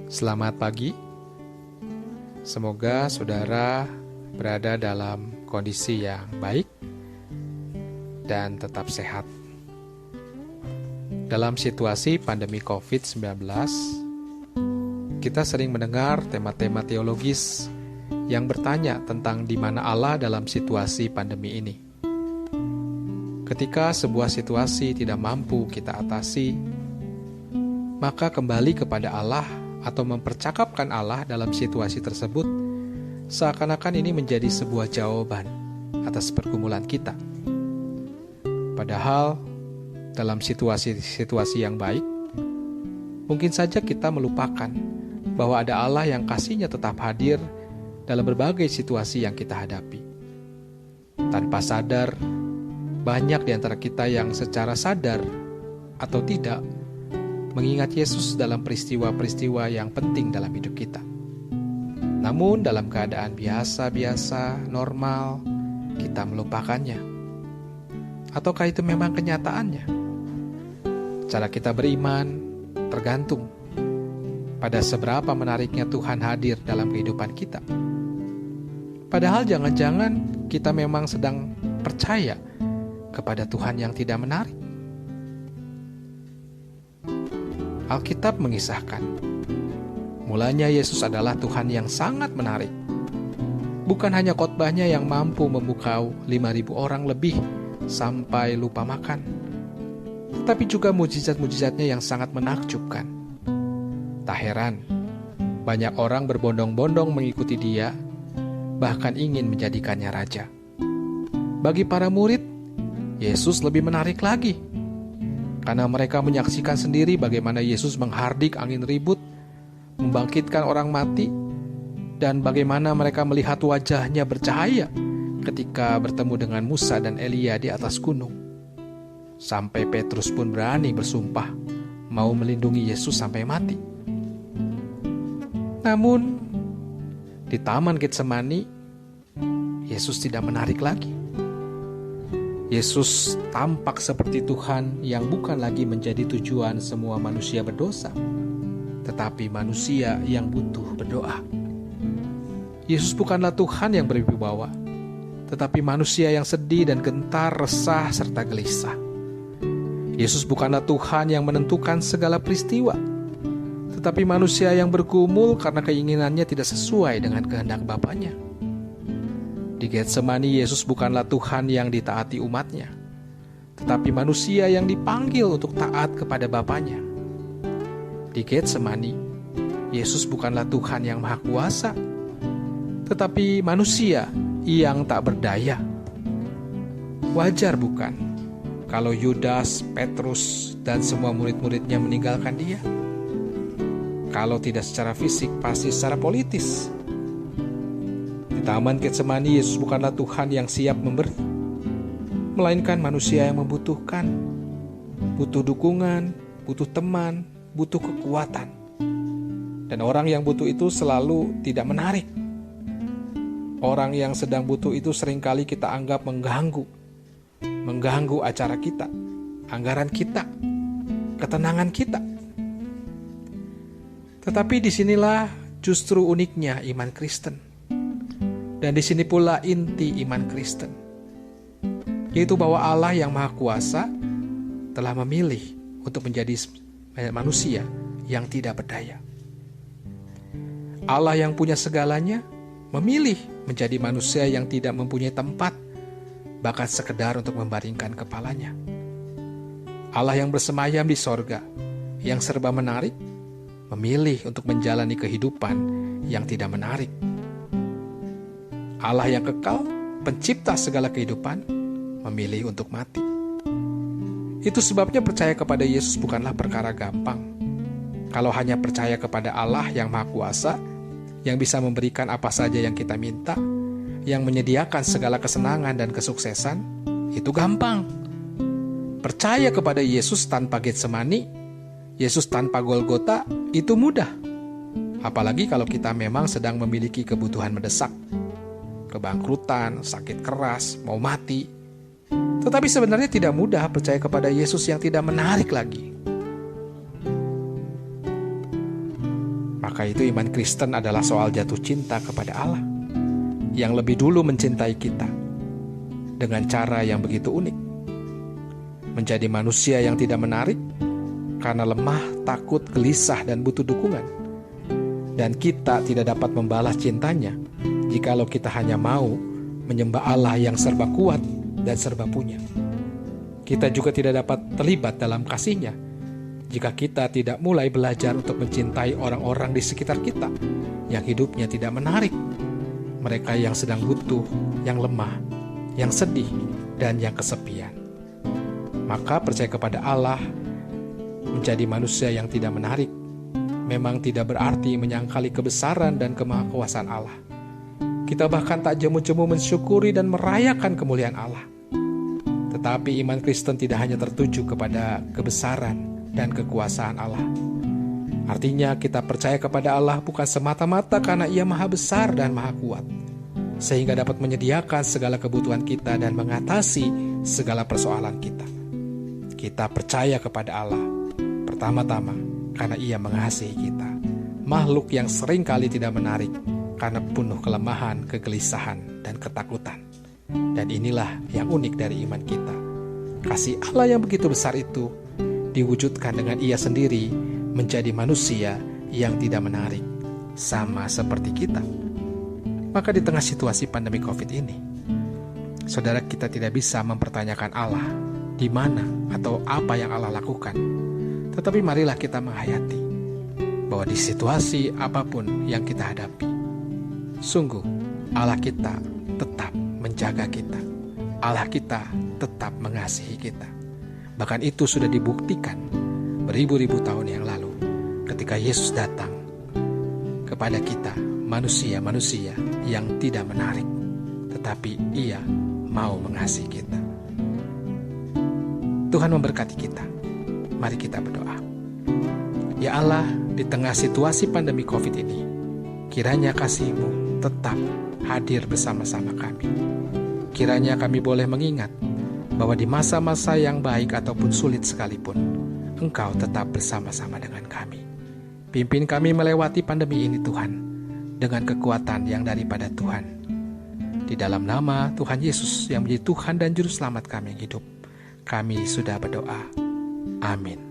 Selamat pagi. Semoga saudara berada dalam kondisi yang baik dan tetap sehat. Dalam situasi pandemi COVID-19, kita sering mendengar tema-tema teologis yang bertanya tentang di mana Allah dalam situasi pandemi ini. Ketika sebuah situasi tidak mampu kita atasi, maka kembali kepada Allah atau mempercakapkan Allah dalam situasi tersebut seakan-akan ini menjadi sebuah jawaban atas pergumulan kita. Padahal dalam situasi-situasi yang baik, mungkin saja kita melupakan bahwa ada Allah yang kasih-Nya tetap hadir dalam berbagai situasi yang kita hadapi. Tanpa sadar, banyak di antara kita yang secara sadar atau tidak mengingat Yesus dalam peristiwa-peristiwa yang penting dalam hidup kita. Namun dalam keadaan biasa-biasa, normal, kita melupakannya. Ataukah itu memang kenyataannya? Cara kita beriman tergantung pada seberapa menariknya Tuhan hadir dalam kehidupan kita. Padahal jangan-jangan kita memang sedang percaya kepada Tuhan yang tidak menarik. Alkitab mengisahkan, mulanya Yesus adalah Tuhan yang sangat menarik. Bukan hanya khotbahnya yang mampu memukau 5.000 orang lebih sampai lupa makan, tetapi juga mujizat-mujizatnya yang sangat menakjubkan. Tak heran, banyak orang berbondong-bondong mengikuti Dia, bahkan ingin menjadikannya raja. Bagi para murid, Yesus lebih menarik lagi, karena mereka menyaksikan sendiri bagaimana Yesus menghardik angin ribut, membangkitkan orang mati, dan bagaimana mereka melihat wajahnya bercahaya ketika bertemu dengan Musa dan Elia di atas gunung. Sampai Petrus pun berani bersumpah mau melindungi Yesus sampai mati. Namun, di Taman Getsemani, Yesus tidak menarik lagi. Yesus tampak seperti Tuhan yang bukan lagi menjadi tujuan semua manusia berdosa, tetapi manusia yang butuh berdoa. Yesus bukanlah Tuhan yang berwibawa, tetapi manusia yang sedih dan gentar, resah, serta gelisah. Yesus bukanlah Tuhan yang menentukan segala peristiwa, tetapi manusia yang bergumul karena keinginannya tidak sesuai dengan kehendak Bapanya. Di Getsemani, Yesus bukanlah Tuhan yang ditaati umatnya, tetapi manusia yang dipanggil untuk taat kepada Bapanya. Di Getsemani, Yesus bukanlah Tuhan yang maha kuasa, tetapi manusia yang tak berdaya. Wajar bukan kalau Yudas, Petrus, dan semua murid-muridnya meninggalkan Dia? Kalau tidak secara fisik, pasti secara politis. Di Taman Getsemani, Yesus bukanlah Tuhan yang siap memberi, melainkan manusia yang membutuhkan, butuh dukungan, butuh teman, butuh kekuatan. Dan orang yang butuh itu selalu tidak menarik. Orang yang sedang butuh itu seringkali kita anggap mengganggu acara kita, anggaran kita, ketenangan kita. Tetapi disinilah justru uniknya iman Kristen. Dan di sini pula inti iman Kristen, yaitu bahwa Allah yang Maha Kuasa telah memilih untuk menjadi manusia yang tidak berdaya. Allah yang punya segalanya memilih menjadi manusia yang tidak mempunyai tempat, bahkan sekedar untuk membaringkan kepalanya. Allah yang bersemayam di sorga, yang serba menarik, memilih untuk menjalani kehidupan yang tidak menarik. Allah yang kekal, pencipta segala kehidupan, memilih untuk mati. Itu sebabnya percaya kepada Yesus bukanlah perkara gampang. Kalau hanya percaya kepada Allah yang Maha Kuasa, yang bisa memberikan apa saja yang kita minta, yang menyediakan segala kesenangan dan kesuksesan, itu gampang. Percaya kepada Yesus tanpa Getsemani, Yesus tanpa Golgota, itu mudah. Apalagi kalau kita memang sedang memiliki kebutuhan mendesak, kebangkrutan, sakit keras, mau mati. Tetapi sebenarnya tidak mudah percaya kepada Yesus yang tidak menarik lagi. Maka itu iman Kristen adalah soal jatuh cinta kepada Allah yang lebih dulu mencintai kita dengan cara yang begitu unik. Menjadi manusia yang tidak menarik karena lemah, takut, gelisah, dan butuh dukungan. Dan kita tidak dapat membalas cintanya jikalau kita hanya mau menyembah Allah yang serba kuat dan serba punya. Kita juga tidak dapat terlibat dalam kasih-Nya jika kita tidak mulai belajar untuk mencintai orang-orang di sekitar kita yang hidupnya tidak menarik. Mereka yang sedang butuh, yang lemah, yang sedih, dan yang kesepian. Maka percaya kepada Allah menjadi manusia yang tidak menarik memang tidak berarti menyangkali kebesaran dan kemahakuasaan Allah. Kita bahkan tak jemu-jemu mensyukuri dan merayakan kemuliaan Allah. Tetapi iman Kristen tidak hanya tertuju kepada kebesaran dan kekuasaan Allah. Artinya kita percaya kepada Allah bukan semata-mata karena Ia maha besar dan maha kuat, sehingga dapat menyediakan segala kebutuhan kita dan mengatasi segala persoalan kita. Kita percaya kepada Allah pertama-tama karena Ia mengasihi kita, makhluk yang seringkali tidak menarik karena penuh kelemahan, kegelisahan, dan ketakutan. Dan inilah yang unik dari iman kita. Kasih Allah yang begitu besar itu diwujudkan dengan Ia sendiri menjadi manusia yang tidak menarik, sama seperti kita. Maka di tengah situasi pandemi COVID ini, saudara, kita tidak bisa mempertanyakan Allah di mana atau apa yang Allah lakukan. Tetapi marilah kita menghayati bahwa di situasi apapun yang kita hadapi, sungguh Allah kita tetap menjaga kita. Allah kita tetap mengasihi kita. Bahkan itu sudah dibuktikan beribu-ribu tahun yang lalu ketika Yesus datang kepada kita, manusia-manusia yang tidak menarik, tetapi Ia mau mengasihi kita. Tuhan memberkati kita. Mari kita berdoa. Ya Allah, di tengah situasi pandemi COVID ini, kiranya kasih-Mu tetap hadir bersama-sama kami. Kiranya kami boleh mengingat bahwa di masa-masa yang baik ataupun sulit sekalipun, Engkau tetap bersama-sama dengan kami. Pimpin kami melewati pandemi ini, Tuhan, dengan kekuatan yang daripada Tuhan. Di dalam nama Tuhan Yesus yang menjadi Tuhan dan Juru Selamat kami yang hidup, kami sudah berdoa. Amin.